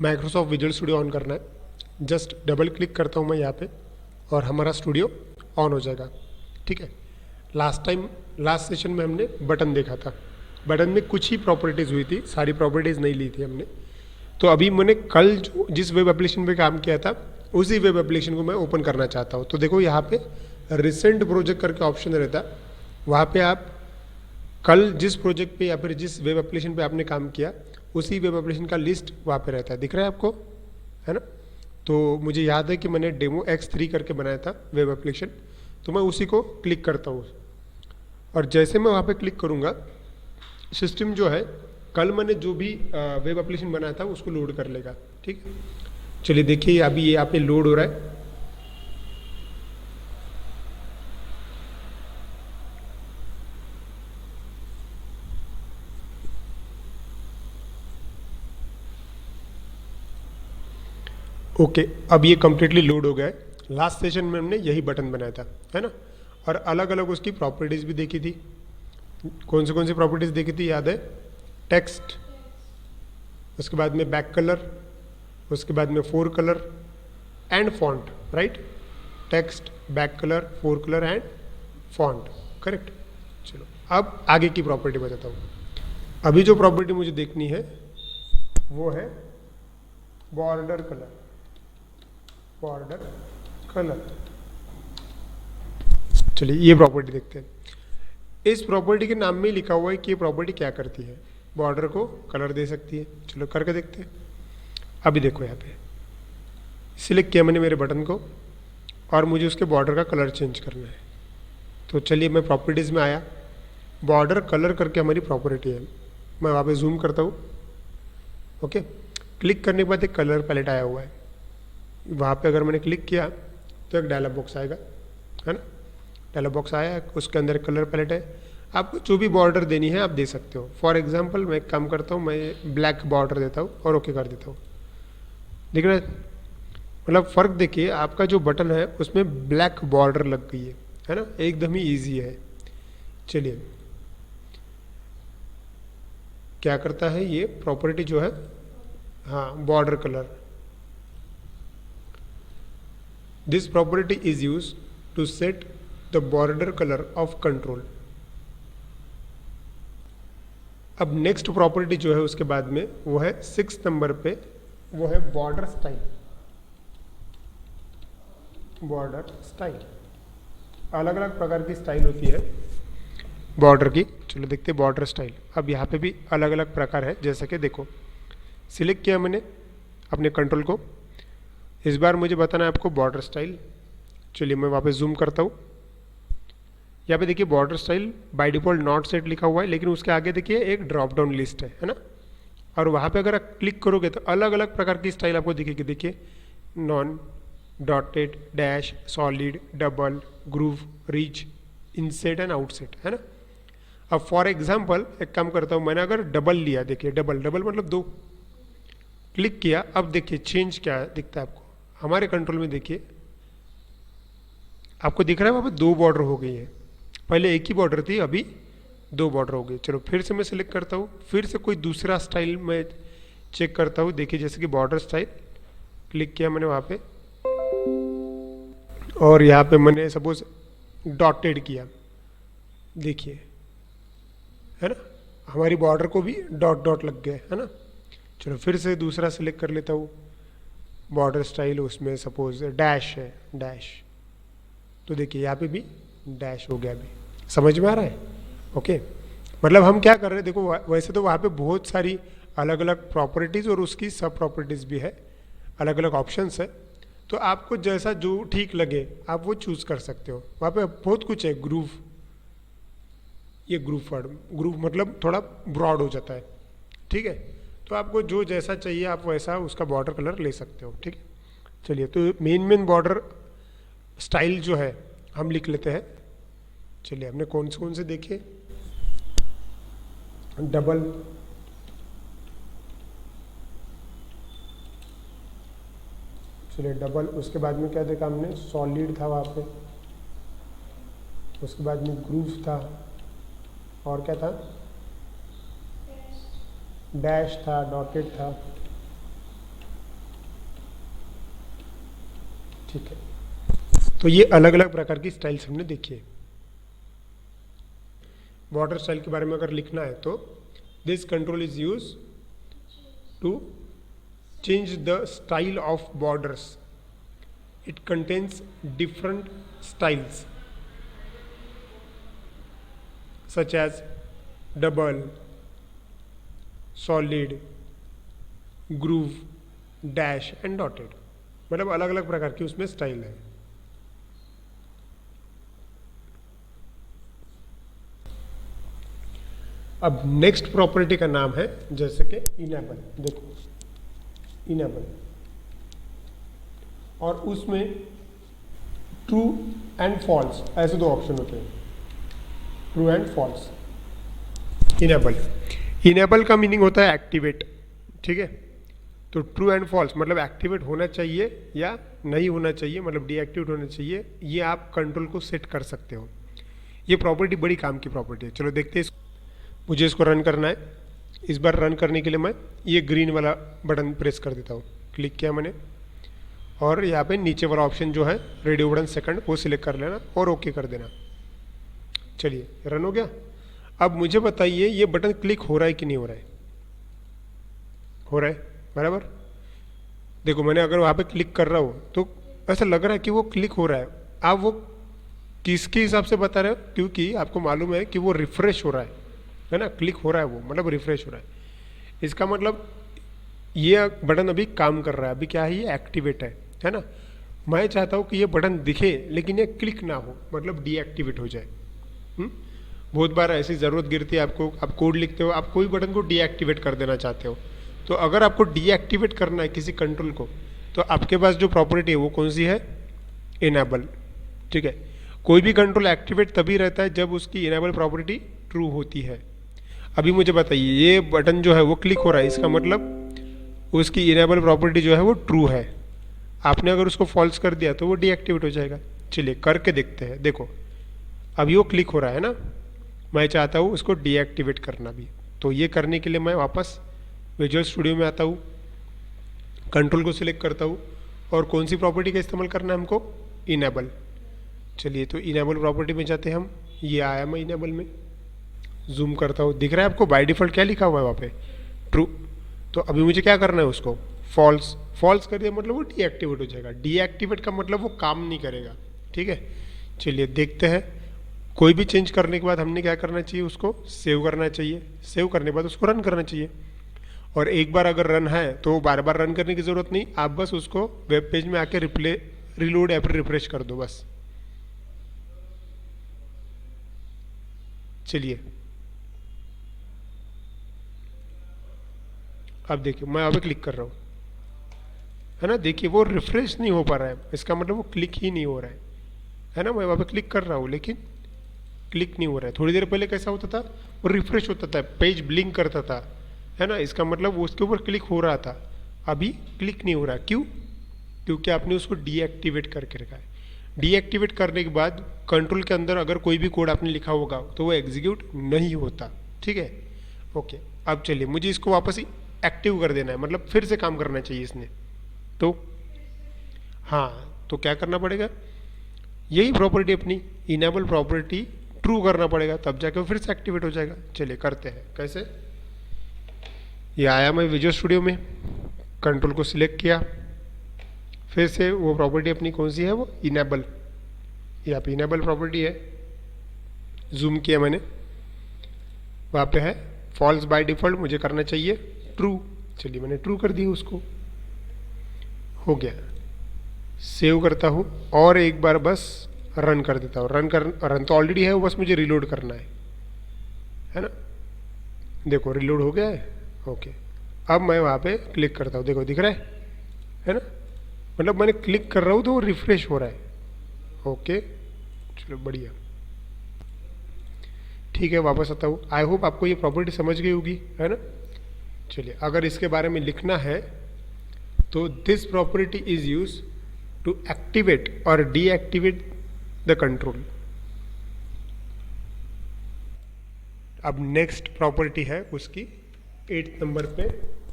Microsoft visual studio on करना है। Just double click करता हूँ मैं यहाँ पे और हमारा स्टूडियो ऑन हो जाएगा। ठीक है, लास्ट सेशन में हमने बटन देखा था। बटन में कुछ ही प्रॉपर्टीज़ हुई थी, सारी प्रॉपर्टीज़ नहीं ली थी हमने। तो अभी मैंने कल जिस वेब एप्लीकेशन पे काम किया था उसी वेब एप्लीकेशन को मैं ओपन करना चाहता हूँ। तो देखो यहाँ पे रिसेंट प्रोजेक्ट करके ऑप्शन रहता है, वहाँ पे आप कल जिस प्रोजेक्ट पे या फिर जिस वेब एप्लीकेशन पे आपने काम किया उसी वेब एप्लीकेशन का लिस्ट वहाँ पे रहता है, दिख रहा है आपको, है ना। तो मुझे याद है कि मैंने डेमो X3 करके बनाया था वेब एप्लीकेशन, तो मैं उसी को क्लिक करता हूँ और जैसे मैं वहाँ पे क्लिक करूँगा सिस्टम जो है कल मैंने जो भी वेब एप्लीकेशन बनाया था उसको लोड कर लेगा। ठीक है, चलिए देखिए अभी ये यहाँ पे लोड हो रहा है। ओके, अब ये कम्प्लीटली लोड हो गया है। लास्ट सेशन में हमने यही बटन बनाया था, है ना, और अलग अलग उसकी प्रॉपर्टीज़ भी देखी थी। कौन सी प्रॉपर्टीज़ देखी थी याद है? टेक्स्ट, उसके बाद में बैक कलर, उसके बाद में four colour and font, right. Text, back colour, four colour and font, correct. चलो अब आगे की प्रॉपर्टी बताता हूँ। अभी जो प्रॉपर्टी मुझे देखनी है वो है बॉर्डर कलर। बॉर्डर कलर, चलिए ये प्रॉपर्टी देखते हैं। इस प्रॉपर्टी के नाम में ही लिखा हुआ है कि ये प्रॉपर्टी क्या करती है, बॉर्डर को कलर दे सकती है। चलो करके देखते हैं। अभी देखो यहाँ पे सिलेक्ट किया मैंने मेरे बटन को और मुझे उसके बॉर्डर का कलर चेंज करना है। तो चलिए मैं प्रॉपर्टीज़ में आया, बॉर्डर कलर करके हमारी प्रॉपर्टी है। मैं वहाँ पे जूम करता हूँ। ओके, क्लिक करने के बाद एक कलर पैलेट आया हुआ है। वहाँ पे अगर मैंने क्लिक किया तो एक डायलॉग बॉक्स आएगा, है ना। डायलॉग बॉक्स आया, उसके अंदर कलर पैलेट है। आपको जो भी बॉर्डर देनी है आप दे सकते हो। फॉर एग्जांपल मैं एक काम करता हूँ, मैं ब्लैक बॉर्डर देता हूँ और ओके कर देता हूँ। देख रहे हैं, मतलब फ़र्क देखिए, आपका जो बटन है उसमें ब्लैक बॉर्डर लग गई है ना, एकदम ही ईजी है। चलिए क्या करता है ये प्रॉपर्टी जो है, हाँ, border colour. This property is use to set the border colour of control. अब नेक्स्ट प्रॉपर्टी जो है उसके बाद में वो है 6 नंबर पे, वो है बॉर्डर स्टाइल। बॉर्डर स्टाइल, अलग अलग प्रकार की स्टाइल होती है बॉर्डर की। चलो देखते हैं बॉर्डर स्टाइल। अब यहाँ पे भी अलग अलग प्रकार है, जैसा कि देखो सिलेक्ट किया मैंने अपने कंट्रोल को। इस बार मुझे बताना है आपको बॉर्डर स्टाइल। चलिए मैं वापस जूम करता हूँ। यहाँ पे देखिए border style by default not set लिखा हुआ है, लेकिन उसके आगे देखिए एक ड्रॉप डाउन लिस्ट है ना। और वहाँ पे अगर आप क्लिक करोगे तो अलग अलग प्रकार की स्टाइल आपको दिखेगी। देखिए none, dotted, dash, solid, double, groove, ridge, inset and outset, है ना। अब फॉर एग्जाम्पल एक काम करता हूँ, मैंने अगर डबल लिया, देखिए डबल मतलब 2, क्लिक किया, अब देखिए चेंज क्या दिखता है आपको हमारे कंट्रोल में। देखिए आपको दिख रहा है वहाँ पे 2 बॉर्डर हो गई है, पहले एक ही बॉर्डर थी, अभी 2 बॉर्डर हो गई। चलो फिर से मैं सिलेक्ट करता हूँ, फिर से कोई दूसरा स्टाइल मैं चेक करता हूँ। देखिए जैसे कि बॉर्डर स्टाइल, क्लिक किया मैंने वहाँ पे और यहाँ पे मैंने सपोज डॉटेड किया, देखिए, है ना, हमारी बॉर्डर को भी डॉट डॉट लग गए, है ना। चलो फिर से दूसरा सिलेक्ट कर लेता हूँ बॉर्डर स्टाइल, उसमें सपोज डैश है, डैश, तो देखिए यहाँ पे भी डैश हो गया। अभी समझ में आ रहा है? ओके, मतलब हम क्या कर रहे हैं, देखो वैसे तो वहाँ पे बहुत सारी अलग अलग प्रॉपर्टीज़ और उसकी सब प्रॉपर्टीज़ भी है, अलग अलग ऑप्शंस है। तो आपको जैसा जो ठीक लगे आप वो चूज़ कर सकते हो। वहाँ पे बहुत कुछ है। ग्रूव, ये ग्रुप वर्ड, ग्रुप मतलब थोड़ा ब्रॉड हो जाता है, ठीक है। तो आपको जो जैसा चाहिए आप वैसा उसका बॉर्डर कलर ले सकते हो, ठीक है। चलिए तो मेन बॉर्डर स्टाइल जो है हम लिख लेते हैं। चलिए हमने कौन से देखे, डबल, चलिए डबल, उसके बाद में क्या देखा हमने, सॉलिड था वहाँ पे, उसके बाद में ग्रूव था, और क्या था, डैश था, डॉटेड था, ठीक है, तो ये अलग अलग प्रकार की स्टाइल्स हमने देखी है। बॉर्डर स्टाइल के बारे में अगर लिखना है तो this control is use to change the style of borders. It contains different styles such as double, solid, groove, dash and dotted. मतलब अलग अलग प्रकार की उसमें स्टाइल है। अब नेक्स्ट प्रॉपर्टी का नाम है जैसे कि इनेबल। देखो इनेबल, और उसमें ट्रू एंड फॉल्स ऐसे दो ऑप्शन होते हैं, ट्रू एंड फॉल्स। इनेबल का मीनिंग होता है एक्टिवेट, ठीक है। तो ट्रू एंड फॉल्स मतलब एक्टिवेट होना चाहिए या नहीं होना चाहिए, मतलब डीएक्टिवेट होना चाहिए, ये आप कंट्रोल को सेट कर सकते हो। ये प्रॉपर्टी बड़ी काम की प्रॉपर्टी है। चलो देखते हैं, मुझे इसको रन करना है। इस बार रन करने के लिए मैं ये ग्रीन वाला बटन प्रेस कर देता हूँ। क्लिक किया मैंने, और यहाँ पे नीचे वाला ऑप्शन जो है रेडियो बटन सेकंड, वो सिलेक्ट कर लेना और ओके कर देना। चलिए रन हो गया। अब मुझे बताइए ये बटन क्लिक हो रहा है कि नहीं हो रहा है? हो रहा है, बराबर। देखो मैंने अगर वहाँ पे क्लिक कर रहा हूँ तो ऐसा लग रहा है कि वो क्लिक हो रहा है। आप वो किसके हिसाब से बता रहे हो? क्योंकि आपको मालूम है कि वो रिफ्रेश हो रहा है ना, क्लिक हो रहा है वो, मतलब रिफ्रेश हो रहा है। इसका मतलब ये बटन अभी काम कर रहा है, अभी क्या है, ये एक्टिवेट है ना। मैं चाहता हूँ कि ये बटन दिखे लेकिन ये क्लिक ना हो, मतलब डीएक्टिवेट हो जाए। बहुत बार ऐसी ज़रूरत गिरती है आपको, आप कोड लिखते हो, आप कोई बटन को डीएक्टिवेट कर देना चाहते हो। तो अगर आपको डीएक्टिवेट करना है किसी कंट्रोल को, तो आपके पास जो प्रॉपर्टी है वो कौन सी है? इनेबल, ठीक है। कोई भी कंट्रोल एक्टिवेट तभी रहता है जब उसकी इनेबल प्रॉपर्टी ट्रू होती है। अभी मुझे बताइए ये बटन जो है वो क्लिक हो रहा है, इसका मतलब उसकी इनेबल प्रॉपर्टी जो है वो ट्रू है। आपने अगर उसको फॉल्स कर दिया तो वो डीएक्टिवेट हो जाएगा। चलिए करके देखते हैं। देखो अभी वो क्लिक हो रहा है ना, मैं चाहता हूँ उसको डीएक्टिवेट करना भी। तो ये करने के लिए मैं वापस विजुअल स्टूडियो में आता हूँ, कंट्रोल को सिलेक्ट करता हूँ, और कौन सी प्रॉपर्टी का इस्तेमाल करना है हमको? इनेबल। चलिए तो इनेबल प्रॉपर्टी में जाते हैं हम। ये आया मैं इनेबल में, जूम करता हूँ, दिख रहा है आपको बाय डिफॉल्ट क्या लिखा हुआ है वहाँ पे? ट्रू। तो अभी मुझे क्या करना है? उसको फॉल्स। फॉल्स कर दिया मतलब वो डीएक्टिवेट हो जाएगा। डीएक्टिवेट का मतलब वो काम नहीं करेगा, ठीक है। चलिए देखते हैं। कोई भी चेंज करने के बाद हमने क्या करना चाहिए? उसको सेव करना चाहिए। सेव करने के बाद उसको रन करना चाहिए। और एक बार अगर रन है तो बार बार रन करने की ज़रूरत नहीं, आप बस उसको वेब पेज में आके रिलोड या फिर रिफ्रेश कर दो बस। चलिए अब देखिए मैं अभी क्लिक कर रहा हूँ, है ना। देखिए वो रिफ्रेश नहीं हो पा रहा है, इसका मतलब वो क्लिक ही नहीं हो रहा है ना। मैं वहाँ पे क्लिक कर रहा हूँ लेकिन क्लिक नहीं हो रहा है। थोड़ी देर पहले कैसा होता था? वो रिफ्रेश होता था, पेज ब्लिंक करता था, है ना। इसका मतलब वो उसके ऊपर क्लिक हो रहा था, अभी क्लिक नहीं हो रहा। क्यों? क्योंकि आपने उसको डीएक्टिवेट करके रखा है। डीएक्टिवेट करने के बाद कंट्रोल के अंदर अगर कोई भी कोड आपने लिखा होगा तो वो एग्जीक्यूट नहीं होता, ठीक है। ओके, अब चलिए मुझे इसको वापस एक्टिव कर देना है, मतलब फिर से काम करना चाहिए इसने। तो हाँ, तो क्या करना पड़ेगा? यही प्रॉपर्टी अपनी इनेबल प्रॉपर्टी ट्रू करना पड़ेगा, तब जाके वो फिर से एक्टिवेट हो जाएगा। चलिए करते हैं कैसे। ये आया मैं विजुअल स्टूडियो में, कंट्रोल को सिलेक्ट किया, फिर से वो प्रॉपर्टी अपनी कौन सी है? वो इनेबल। यहाँ पे इनेबल प्रॉपर्टी है, जूम किया मैंने, वहाँ पे है फॉल्स बाय डिफॉल्ट, मुझे करना चाहिए ट्रू। चलिए मैंने ट्रू कर दिया, उसको हो गया। सेव करता हूँ और एक बार बस रन कर देता हूँ। रन तो ऑलरेडी है, वो बस मुझे रिलोड करना है ना। देखो रिलोड हो गया है। ओके, अब मैं वहाँ पे क्लिक करता हूँ, देखो दिख रहा है ना। मतलब मैंने क्लिक कर रहा हूँ तो वो रिफ्रेश हो रहा है। ओके चलो बढ़िया, ठीक है वापस आता हूँ। आई होप आपको ये प्रॉपर्टी समझ गई होगी, है ना। चलिए अगर इसके बारे में लिखना है तो this property is use to activate और डीएक्टिवेट द कंट्रोल। अब नेक्स्ट प्रॉपर्टी है उसकी 8 नंबर पे,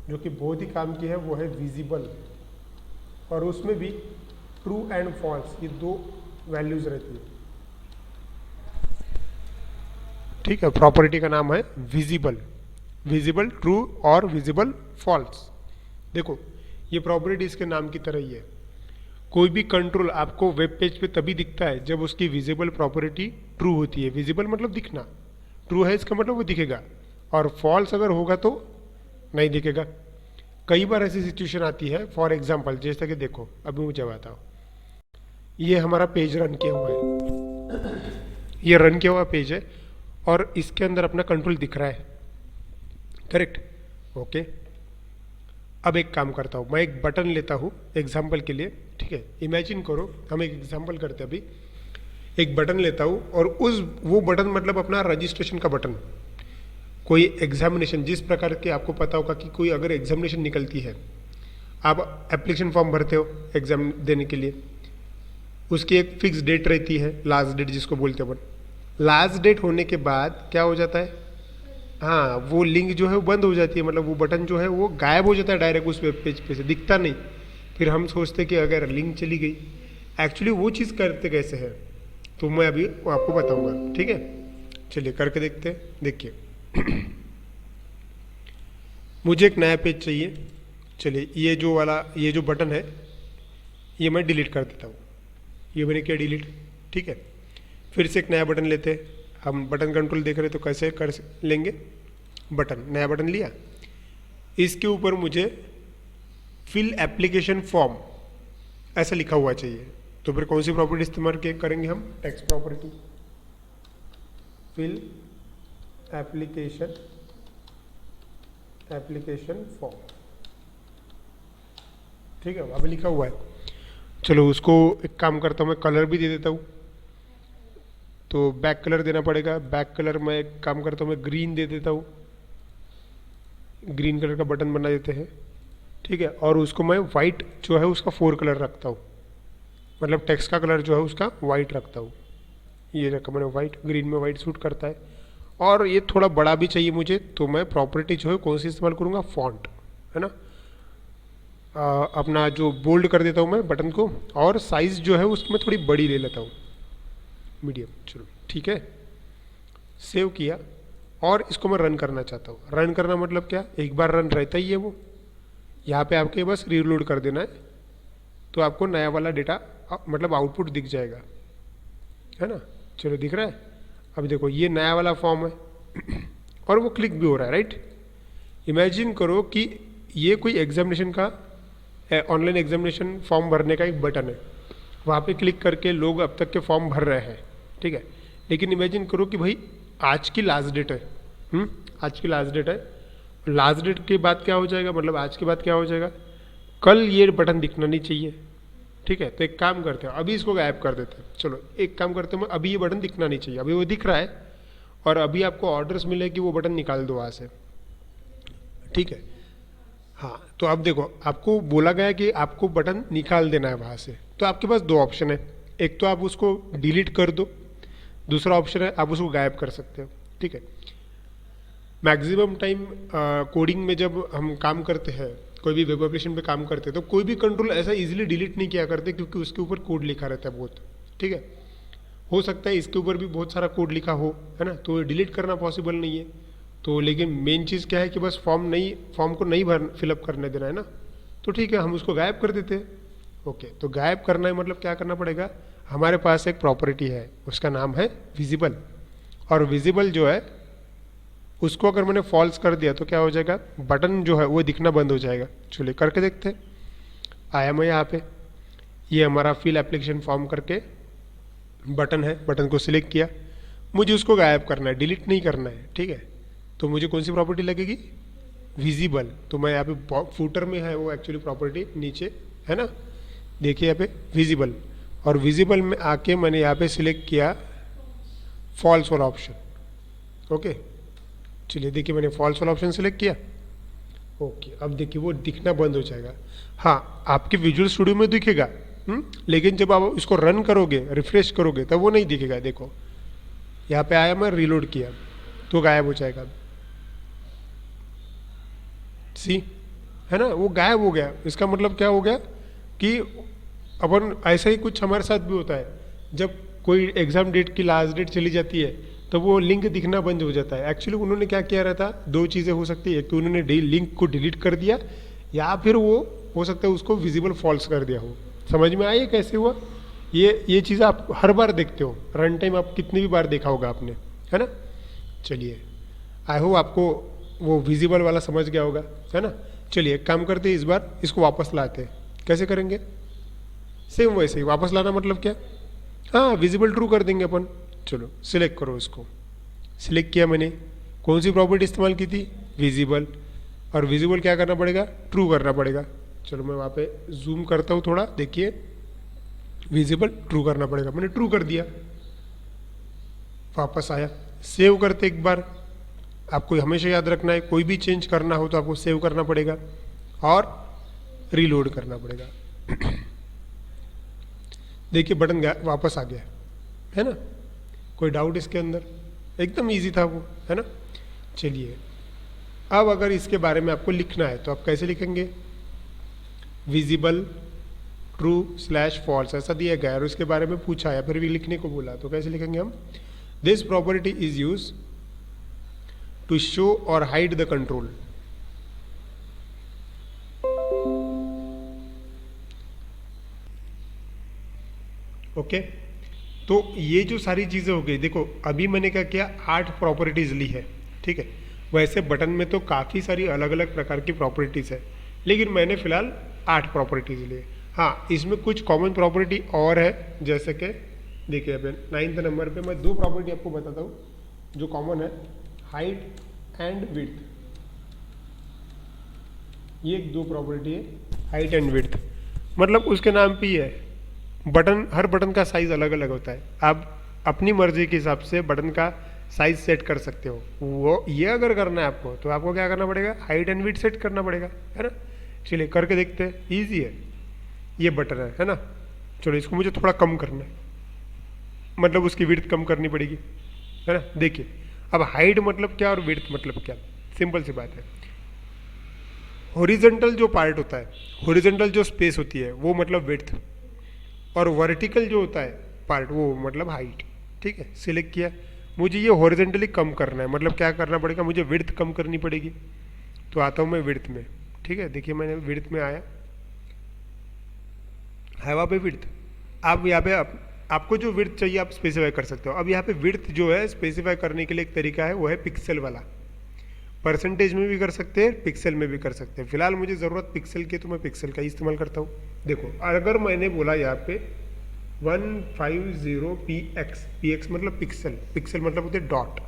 जो कि बहुत ही काम की है, वो है विजिबल। और उसमें भी ट्रू एंड फॉल्स, ये दो वैल्यूज रहती है। ठीक है, प्रॉपर्टी का नाम है विजिबल, विजिबल ट्रू और विजिबल फॉल्स। देखो ये प्रॉपर्टी इसके नाम की तरह ही है। कोई भी कंट्रोल आपको वेब पेज पे तभी दिखता है जब उसकी विजिबल प्रॉपर्टी ट्रू होती है। विजिबल मतलब दिखना, ट्रू है इसका मतलब वो दिखेगा, और फॉल्स अगर होगा तो नहीं दिखेगा। कई बार ऐसी सिचुएशन आती है, फॉर एग्जाम्पल जैसे कि देखो अभी मुझे बताओ, ये हमारा पेज रन किया हुआ है, ये रन किया हुआ पेज है और इसके अंदर अपना कंट्रोल दिख रहा है, करेक्ट, ओके। अब एक काम करता हूँ, मैं एक बटन लेता हूँ एग्जाम्पल के लिए, ठीक है। इमेजिन करो, हम एक एग्जाम्पल करते हैं अभी, एक बटन लेता हूँ और वो बटन मतलब अपना रजिस्ट्रेशन का बटन, कोई एग्जामिनेशन, जिस प्रकार के आपको पता होगा कि कोई अगर एग्जामिनेशन निकलती है, आप एप्लीकेशन फॉर्म भरते हो एग्जाम देने के लिए, उसकी एक फिक्स डेट रहती है, लास्ट डेट जिसको बोलते हैं अपन। लास्ट डेट होने के बाद क्या हो जाता है, हाँ वो लिंक जो है वो बंद हो जाती है, मतलब वो बटन जो है वो गायब हो जाता है डायरेक्ट उस वेब पेज पे से, दिखता नहीं। फिर हम सोचते कि अगर लिंक चली गई, एक्चुअली वो चीज़ करते कैसे है तो मैं अभी आपको बताऊंगा, ठीक है। चलिए करके देखते हैं। देखिए मुझे एक नया पेज चाहिए, चलिए ये जो वाला, ये जो बटन है ये मैं डिलीट कर देता हूँ, ये मैंने किया डिलीट, ठीक है। फिर से एक नया बटन लेते हैं, हम बटन कंट्रोल देख रहे तो कैसे कर लेंगे, बटन, नया बटन लिया, इसके ऊपर मुझे फिल एप्लीकेशन फॉर्म ऐसा लिखा हुआ चाहिए, तो फिर कौन सी प्रॉपर्टी इस्तेमाल करेंगे हम, text property, fill application form, ठीक है, अभी लिखा हुआ है। चलो उसको एक काम करता हूँ, मैं कलर भी दे देता हूँ, तो बैक कलर देना पड़ेगा। बैक कलर मैं एक काम करता हूँ, मैं ग्रीन दे देता हूँ, ग्रीन कलर का बटन बना देते हैं, ठीक है। और उसको मैं वाइट जो है उसका 4 कलर रखता हूँ, मतलब टेक्स्ट का कलर जो है उसका वाइट रखता हूँ, ये रखा मैंने वाइट, ग्रीन में वाइट सूट करता है। और ये थोड़ा बड़ा भी चाहिए मुझे, तो मैं प्रॉपर्टी जो है कौन सी इस्तेमाल करूँगा, फॉन्ट, है ना। अपना जो बोल्ड कर देता हूँ मैं बटन को, और साइज़ जो है उसमें थोड़ी बड़ी ले लेता हूँ, मीडियम, चलो ठीक है। सेव किया और इसको मैं रन करना चाहता हूँ। रन करना मतलब क्या, एक बार रन रहता ही है वो, यहाँ पे आपके बस रीलोड कर देना है, तो आपको नया वाला डेटा मतलब आउटपुट दिख जाएगा, है ना। चलो दिख रहा है, अब देखो ये नया वाला फॉर्म है और वो क्लिक भी हो रहा है, राइट। इमेजिन करो कि ये कोई एग्जामिनेशन का, ऑनलाइन एग्जामिनेशन फॉर्म भरने का एक बटन है, वहाँ पे क्लिक करके लोग अब तक के फॉर्म भर रहे हैं, ठीक है। लेकिन इमेजिन करो कि भाई आज की लास्ट डेट है, आज की लास्ट डेट है, लास्ट डेट के बाद क्या हो जाएगा, मतलब आज के बाद क्या हो जाएगा, कल ये बटन दिखना नहीं चाहिए, ठीक है। तो एक काम करते हैं, अभी इसको गायब कर देते हैं। चलो एक काम करते हैं, अभी ये बटन दिखना नहीं चाहिए, अभी वो दिख रहा है, और अभी आपको ऑर्डर्स मिले कि वो बटन निकाल दो वहाँ से, ठीक है। हाँ तो अब देखो आपको बोला गया कि आपको बटन निकाल देना है वहाँ से, तो आपके पास दो ऑप्शन है, एक तो आप उसको डिलीट कर दो, दूसरा ऑप्शन है आप उसको गायब कर सकते हो, ठीक है। मैक्सिमम टाइम कोडिंग में जब हम काम करते हैं, कोई भी वेब एप्लीकेशन पे काम करते हैं, तो कोई भी कंट्रोल ऐसा इजीली डिलीट नहीं किया करते, क्योंकि उसके ऊपर कोड लिखा रहता है बहुत, ठीक है। हो सकता है इसके ऊपर भी बहुत सारा कोड लिखा हो, है ना, तो डिलीट करना पॉसिबल नहीं है। तो लेकिन मेन चीज़ क्या है कि बस फॉर्म को नहीं भर फिलअप करने देना है ना, तो ठीक है हम उसको गायब कर देते हैं। ओके, तो गायब करना है मतलब क्या करना पड़ेगा, हमारे पास एक प्रॉपर्टी है उसका नाम है विजिबल, और विजिबल जो है उसको अगर मैंने फॉल्स कर दिया तो क्या हो जाएगा, बटन जो है वो दिखना बंद हो जाएगा। चलिए करके देखते हैं। आया मैं यहाँ पे, ये हमारा फिल एप्लीकेशन फॉर्म करके बटन है, बटन को सिलेक्ट किया, मुझे उसको गायब करना है, डिलीट नहीं करना है, ठीक है। तो मुझे कौन सी प्रॉपर्टी लगेगी, विजिबल। तो मैं यहाँ पे फूटर में है वो एक्चुअली प्रॉपर्टी नीचे, है ना, देखिए यहाँ पे विजिबल, और विजिबल में आके मैंने यहाँ पे सिलेक्ट किया फॉल्स वाला ऑप्शन। ओके चलिए देखिए मैंने फॉल्स वाला ऑप्शन सिलेक्ट किया। ओके अब देखिए वो दिखना बंद हो जाएगा। हाँ आपके विजुअल स्टूडियो में दिखेगा, लेकिन जब आप इसको रन करोगे, रिफ्रेश करोगे, तब वो नहीं दिखेगा। देखो यहाँ पे आया, मैं रीलोड किया तो गायब हो जाएगा, सी, है ना, वो गायब हो गया। इसका मतलब क्या हो गया कि अपन ऐसा ही कुछ हमारे साथ भी होता है, जब कोई एग्ज़ाम डेट की लास्ट डेट चली जाती है तो वो लिंक दिखना बंद हो जाता है। एक्चुअली उन्होंने क्या किया रहता, दो चीज़ें हो सकती है, एक तो उन्होंने लिंक को डिलीट कर दिया, या फिर वो हो सकता है उसको विजिबल फॉल्स कर दिया हो। समझ में आई कैसे हुआ? ये चीज़ आप हर बार देखते हो, रन टाइम आप कितनी भी बार देखा होगा आपने, है ना। चलिए, आई होप आपको वो विजिबल वाला समझ गया होगा, है ना। चलिए एक काम करते हैं, इस बार इसको वापस लाते हैं। कैसे करेंगे? सेम वैसे ही वापस लाना मतलब क्या, हाँ विजिबल ट्रू कर देंगे अपन। चलो सिलेक्ट करो इसको। सिलेक्ट किया मैंने, कौन सी प्रॉपर्टी इस्तेमाल की थी? विजिबल। और विजिबल क्या करना पड़ेगा? ट्रू करना पड़ेगा। चलो मैं वहाँ पे जूम करता हूँ थोड़ा, देखिए विजिबल ट्रू करना पड़ेगा, मैंने ट्रू कर दिया, वापस आया। सेव करते एक बार, आपको हमेशा याद रखना है कोई भी चेंज करना हो तो आपको सेव करना पड़ेगा और रीलोड करना पड़ेगा। देखिए बटन वापस आ गया, है ना। कोई डाउट इसके अंदर? एकदम इजी था वो, है ना। चलिए अब अगर इसके बारे में आपको लिखना है तो आप कैसे लिखेंगे? विजिबल ट्रू स्लैश फॉल्स ऐसा दिया गया और उसके बारे में पूछा या फिर भी लिखने को बोला, तो कैसे लिखेंगे हम? This property is use to show और हाइड द कंट्रोल। ओके, तो ये जो सारी चीजें हो गई, देखो अभी मैंने क्या किया, 8 प्रॉपर्टीज ली है, ठीक है। वैसे बटन में तो काफी सारी अलग अलग प्रकार की प्रॉपर्टीज है, लेकिन मैंने फिलहाल 8 प्रॉपर्टीज ली है। हाँ, इसमें कुछ कॉमन प्रॉपर्टी और है, जैसे कि देखिए अभी 9th नंबर पे मैं 2 प्रॉपर्टी आपको बताता हूँ जो कॉमन है, हाइट एंड विड्थ। ये 2 प्रॉपर्टी है, हाइट एंड विड्थ, मतलब उसके नाम पे ही है। बटन, हर बटन का साइज अलग अलग होता है, आप अपनी मर्जी के हिसाब से बटन का साइज सेट कर सकते हो। वो ये अगर करना है आपको तो आपको क्या करना पड़ेगा? हाइट एंड विड्थ सेट करना पड़ेगा, है ना। चलिए करके देखते हैं, ईजी है। ये बटन है ना। चलो इसको मुझे थोड़ा कम करना है, मतलब उसकी विड्थ कम करनी पड़ेगी, है ना। देखिए अब हाइट मतलब क्या और विड्थ मतलब क्या, सिंपल सी बात है। हॉरिजॉन्टल जो पार्ट होता है, हॉरिजॉन्टल जो स्पेस होती है वो मतलब विड्थ, और वर्टिकल जो होता है पार्ट वो मतलब हाइट, ठीक है। सिलेक्ट किया, मुझे ये हॉरिजॉन्टली कम करना है, मतलब क्या करना पड़ेगा? मुझे विड्थ कम करनी पड़ेगी। तो आता हूँ मैं विड्थ में, ठीक है। देखिए मैंने विड्थ में आया, है वहाँ पे विड्थ। आप यहाँ पे आपको जो विड्थ चाहिए आप स्पेसिफाई कर सकते हो। अब यहाँ पे विड्थ जो है स्पेसिफाई करने के लिए एक तरीका है, वो है पिक्सल वाला। परसेंटेज में भी कर सकते हैं, पिक्सल में भी कर सकते हैं। फिलहाल मुझे ज़रूरत पिक्सल की, तो मैं पिक्सल का ही इस्तेमाल करता हूँ। देखो अगर मैंने बोला यहाँ पे 150px, px मतलब पिक्सल, पिक्सल मतलब होते डॉट,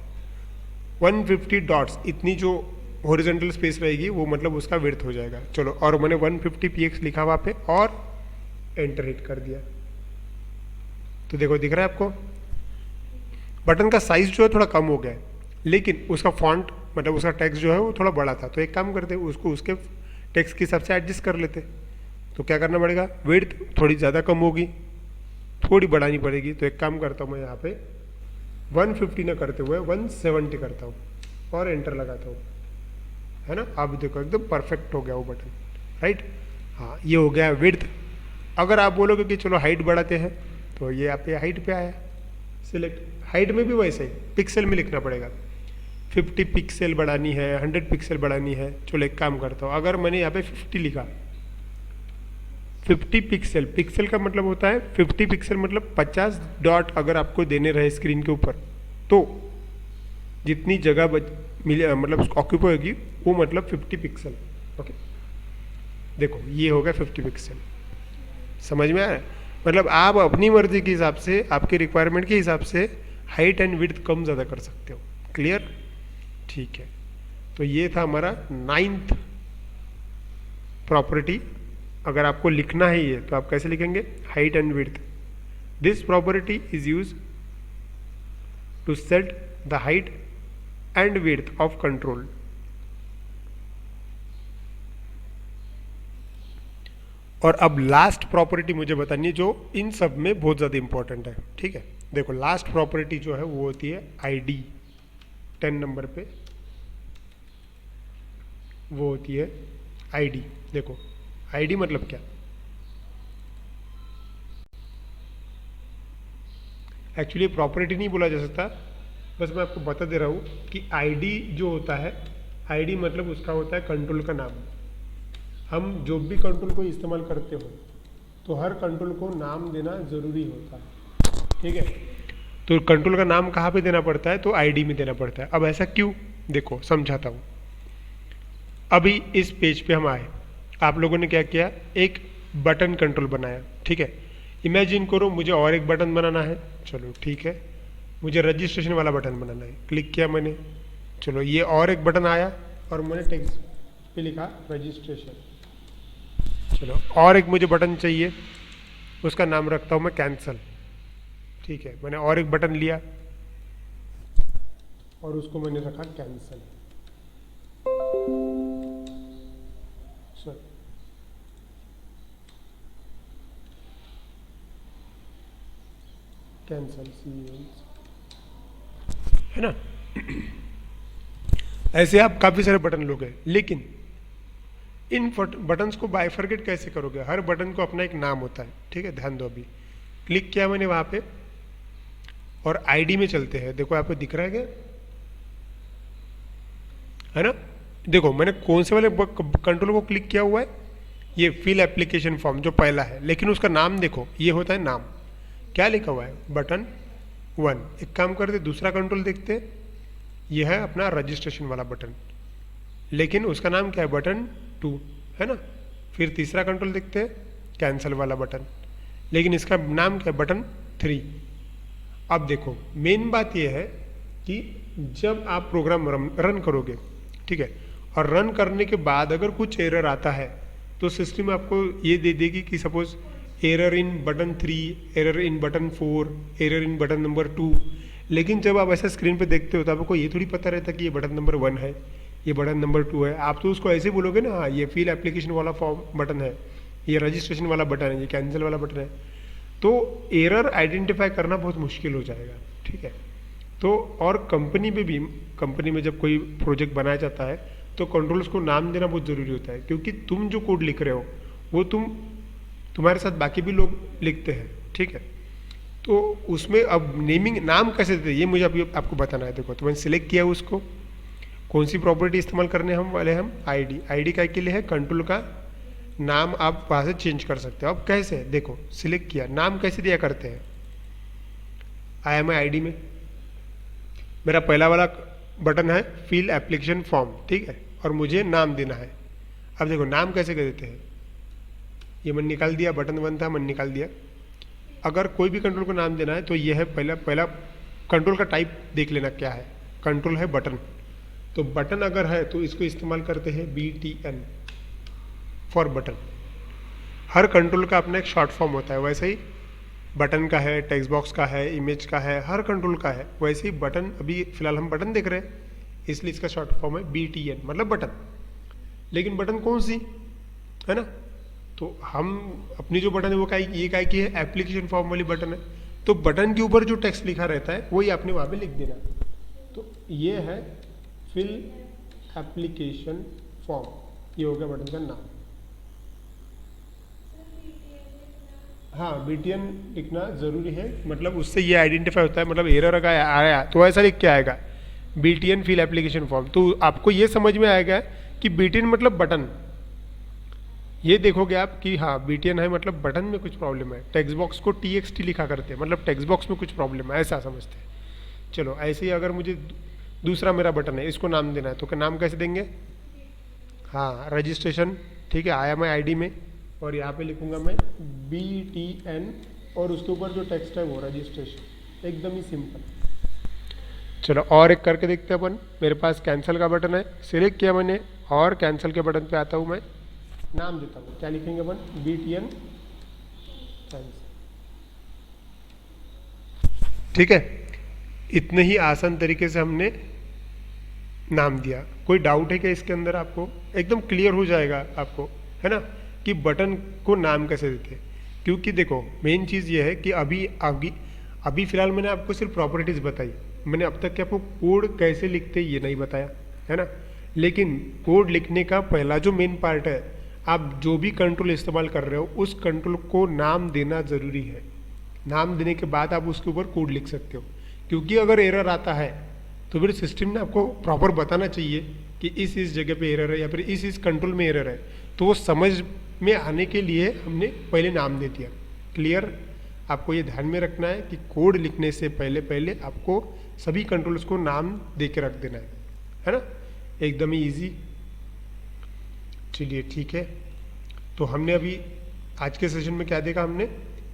150 डॉट्स, इतनी जो हॉरिजॉन्टल स्पेस रहेगी वो मतलब उसका विड्थ हो जाएगा। चलो, और मैंने 150px लिखा वहाँ पे और एंटर हिट कर दिया, तो देखो दिख रहा है आपको बटन का साइज जो है थोड़ा कम हो गया है, लेकिन उसका फॉन्ट मतलब उसका टेक्स्ट जो है वो थोड़ा बड़ा था। तो एक काम करते, उसको उसके टेक्स्ट के हिसाब से एडजस्ट कर लेते। तो क्या करना पड़ेगा? विड्थ थोड़ी ज़्यादा कम होगी, थोड़ी बढ़ानी पड़ेगी। तो एक काम करता हूँ मैं यहाँ पे 150 ना करते हुए 170 करता हूँ और एंटर लगाता हूँ, है ना। आप देखो एकदम परफेक्ट हो गया वो बटन, राइट। हाँ, ये हो गया विड्थ। अगर आप बोलोगे कि चलो हाइट बढ़ाते हैं, तो ये यहाँ पे हाइट पे आया, सिलेक्ट। हाइट में भी वैसे ही पिक्सल में लिखना पड़ेगा, 50 पिक्सल बढ़ानी है, 100 पिक्सल बढ़ानी है। चलो एक काम करता हूँ, अगर मैंने यहाँ पे 50 लिखा, 50 पिक्सल, पिक्सल का मतलब होता है 50 पिक्सल मतलब 50 डॉट अगर आपको देने रहे स्क्रीन के ऊपर, तो जितनी जगह मिले मतलब ऑक्यूपाई होगी वो मतलब 50 पिक्सल। ओके, देखो ये हो गया 50 पिक्सल। समझ में आया? मतलब आप अपनी मर्जी के हिसाब से, आपके रिक्वायरमेंट के हिसाब से हाइट एंड विड्थ कम ज़्यादा कर सकते हो। क्लियर? ठीक है, तो ये था हमारा 9th प्रॉपर्टी। अगर आपको लिखना है ये, तो आप कैसे लिखेंगे? Height and width. This property is use to set the height and width of control. और अब लास्ट प्रॉपर्टी मुझे बतानी है जो इन सब में बहुत ज़्यादा इंपॉर्टेंट है, ठीक है। देखो लास्ट प्रॉपर्टी जो है वो होती है आईडी, 10 नंबर पे वो होती है आईडी। देखो आईडी मतलब क्या? एक्चुअली प्रॉपर्टी नहीं बोला जा सकता, बस मैं आपको बता दे रहा हूँ कि आईडी जो होता है, आईडी मतलब उसका होता है कंट्रोल का नाम। हम जो भी कंट्रोल को इस्तेमाल करते हो तो हर कंट्रोल को नाम देना ज़रूरी होता है, ठीक है। तो कंट्रोल का नाम कहाँ पे देना पड़ता है, तो आईडी में देना पड़ता है। अब ऐसा क्यों, देखो समझाता हूँ। अभी इस पेज पे हम आए, आप लोगों ने क्या किया, एक बटन कंट्रोल बनाया, ठीक है। इमेजिन करो मुझे और एक बटन बनाना है, चलो ठीक है, मुझे रजिस्ट्रेशन वाला बटन बनाना है। क्लिक किया मैंने, चलो ये और एक बटन आया और मैंने टेक्स्ट पे लिखा रजिस्ट्रेशन। चलो और एक मुझे बटन चाहिए, उसका नाम रखता हूँ मैं कैंसल, ठीक है। मैंने और एक बटन लिया और उसको मैंने रखा कैंसल। कैंसल है ना। ऐसे आप काफी सारे बटन लोगे, लेकिन इन बटन्स को बाइफरकेट कैसे करोगे, हर बटन को अपना एक नाम होता है, ठीक है। ध्यान दो, अभी क्लिक किया मैंने वहां पे और आईडी में चलते हैं, देखो यहाँ पे दिख रहा है क्या, है ना। देखो मैंने कौन से वाले कंट्रोल को क्लिक किया हुआ है, ये फिल एप्लीकेशन फॉर्म जो पहला है, लेकिन उसका नाम देखो, ये होता है नाम, क्या लिखा हुआ है, बटन 1। एक काम करते, दूसरा कंट्रोल देखते, ये है अपना रजिस्ट्रेशन वाला बटन, लेकिन उसका नाम क्या है, बटन 2, है ना। फिर तीसरा कंट्रोल देखते हैं, कैंसल वाला बटन, लेकिन इसका नाम क्या है, बटन 3। अब देखो मेन बात यह है कि जब आप प्रोग्राम रन करोगे, ठीक है, और रन करने के बाद अगर कुछ एरर आता है तो सिस्टम आपको ये दे देगी कि suppose error in button 3, error in button 4, error in button number 2। लेकिन जब आप ऐसा स्क्रीन पे देखते हो तो आपको ये थोड़ी पता रहता कि ये बटन नंबर 1 है, ये बटन नंबर 2 है। आप तो उसको ऐसे बोलोगे ना, हाँ ये फिल एप्लीकेशन वाला फॉर्म बटन है, ये रजिस्ट्रेशन वाला बटन है, ये कैंसिल वाला बटन है। तो एरर आइडेंटिफाई करना बहुत मुश्किल हो जाएगा, ठीक है। तो और कंपनी में भी, कंपनी में जब कोई प्रोजेक्ट बनाया जाता है तो कंट्रोल्स को नाम देना बहुत ज़रूरी होता है, क्योंकि तुम जो कोड लिख रहे हो वो तुम्हारे साथ बाकी भी लोग लिखते हैं, ठीक है। तो उसमें अब नेमिंग नाम कैसे देते हैं ये मुझे अभी आपको बताना है। देखो तो मैंने सिलेक्ट किया उसको, कौन सी प्रॉपर्टी इस्तेमाल करने हम वाले, हम आईडी। आईडी का के लिए है कंट्रोल का नाम, आप वहाँ से चेंज कर सकते हो। अब कैसे, देखो सिलेक्ट किया, नाम कैसे दिया करते हैं, आया मैं आईडी में, मेरा पहला वाला बटन है फिल एप्लीकेशन फॉर्म, ठीक है, और मुझे नाम देना है। अब देखो नाम कैसे कर देते हैं, ये मैंने निकाल दिया, बटन 1 था मैंने निकाल दिया। अगर कोई भी कंट्रोल को नाम देना है तो ये है पहला कंट्रोल का टाइप देख लेना क्या है, कंट्रोल है बटन, तो बटन अगर है तो इसको इस्तेमाल करते हैं BTN for button. Her control का अपना एक शॉर्ट फॉर्म होता है, वैसे ही बटन का है, टेक्स्ट बॉक्स का है, इमेज का है, हर कंट्रोल का है। वैसे ही बटन, अभी फिलहाल हम बटन देख रहे हैं इसलिए इसका शॉर्ट फॉर्म है BTN मतलब बटन। लेकिन बटन कौन सी है ना, तो हम अपनी जो बटन है वो ये काय की है, एप्लीकेशन फॉर्म वाली बटन है। तो बटन के ऊपर जो टेक्स्ट लिखा रहता है वही आपने वहाँ पे लिख देना। तो ये है फिल एप्लीकेशन फॉर्म, ये हो गया बटन का नाम। हाँ BTN लिखना जरूरी है, मतलब उससे ये आइडेंटिफाई होता है, मतलब एरर अगर आया तो ऐसा लिख के आएगा BTN फिल एप्लीकेशन फॉर्म। तो आपको ये समझ में आएगा कि BTN मतलब बटन, ये देखोगे आप कि हाँ BTN है मतलब बटन में कुछ प्रॉब्लम है। टेक्स्ट बॉक्स को TXT लिखा करते हैं, मतलब टेक्स्ट बॉक्स में कुछ प्रॉब्लम है, ऐसा समझते हैं। चलो ऐसे ही अगर मुझे दूसरा मेरा बटन है, इसको नाम देना है, तो नाम कैसे देंगे, हाँ रजिस्ट्रेशन, ठीक है, आया मैं आईडी में और यहाँ पे लिखूंगा मैं BTN और उसके ऊपर जो टेक्स्ट है वो रजिस्ट्रेशन, एकदम ही सिंपल। चलो और एक करके देखते हैं अपन। मेरे पास कैंसिल का बटन है, सिलेक्ट किया मैंने और कैंसिल के बटन पे आता हूँ मैं, नाम देता हूँ, क्या लिखेंगे अपन, BTN कैंसिल, ठीक है। इतने ही आसान तरीके से हमने नाम दिया। कोई डाउट है क्या इसके अंदर, आपको एकदम क्लियर हो जाएगा आपको, है ना, कि बटन को नाम कैसे देते हैं। क्योंकि देखो मेन चीज़ ये है कि अभी फिलहाल मैंने आपको सिर्फ प्रॉपर्टीज बताई, मैंने अब तक के आपको कोड कैसे लिखते ये नहीं बताया, है ना। लेकिन कोड लिखने का पहला जो मेन पार्ट है, आप जो भी कंट्रोल इस्तेमाल कर रहे हो उस कंट्रोल को नाम देना जरूरी है। नाम देने के बाद आप उसके ऊपर कोड लिख सकते हो, क्योंकि अगर एरर आता है तो फिर सिस्टम ने आपको प्रॉपर बताना चाहिए कि इस जगह पे एरर है या फिर इस कंट्रोल में एरर है, तो वो समझ में आने के लिए हमने पहले नाम दे दिया। क्लियर? आपको ये ध्यान में रखना है कि कोड लिखने से पहले पहले आपको सभी कंट्रोल्स को नाम दे के रख देना है ना, एकदम ही ईजी। चलिए ठीक है, तो हमने अभी आज के सेशन में क्या देखा हमने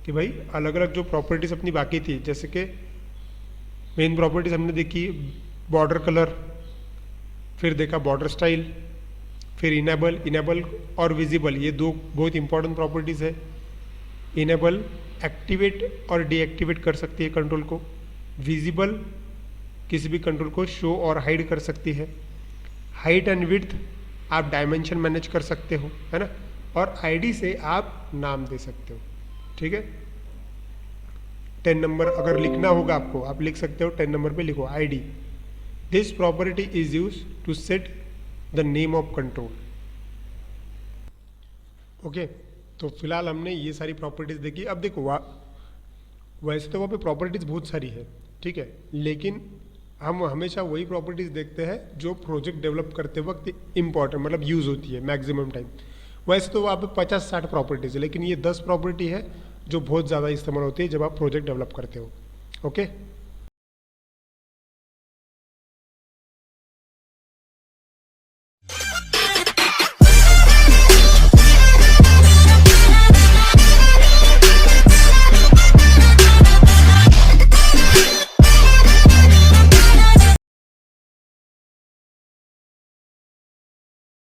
कि भाई अलग अलग जो प्रॉपर्टीज अपनी बाकी थी, जैसे कि मेन प्रॉपर्टीज हमने देखी बॉर्डर कलर, फिर देखा बॉर्डर स्टाइल, फिर इनेबल और विजिबल, ये दो बहुत इंपॉर्टेंट प्रॉपर्टीज है। इनेबल एक्टिवेट और डीएक्टिवेट कर सकती है कंट्रोल को, विजिबल किसी भी कंट्रोल को शो और हाइड कर सकती है, हाइट एंड विड्थ आप डायमेंशन मैनेज कर सकते हो, है ना, और आईडी से आप नाम दे सकते हो। ठीक है, 10 नंबर अगर लिखना होगा आपको, आप लिख सकते हो 10 नंबर पे लिखो ID, this property is use to set the name of control. Okay, तो फिलहाल हमने ये सारी प्रॉपर्टीज देखी। अब देखो वैसे तो वहाँ पे प्रॉपर्टीज बहुत सारी है, ठीक है, लेकिन हम हमेशा वही प्रॉपर्टीज देखते हैं जो प्रोजेक्ट डेवलप करते वक्त इंपॉर्टेंट मतलब यूज होती है मैक्सिमम टाइम। वैसे तो वहाँ पे 50-60 प्रॉपर्टीज है, लेकिन ये 10 प्रॉपर्टी है जो बहुत ज़्यादा इस्तेमाल होती है जब आप प्रोजेक्ट डेवलप करते हो। ओके।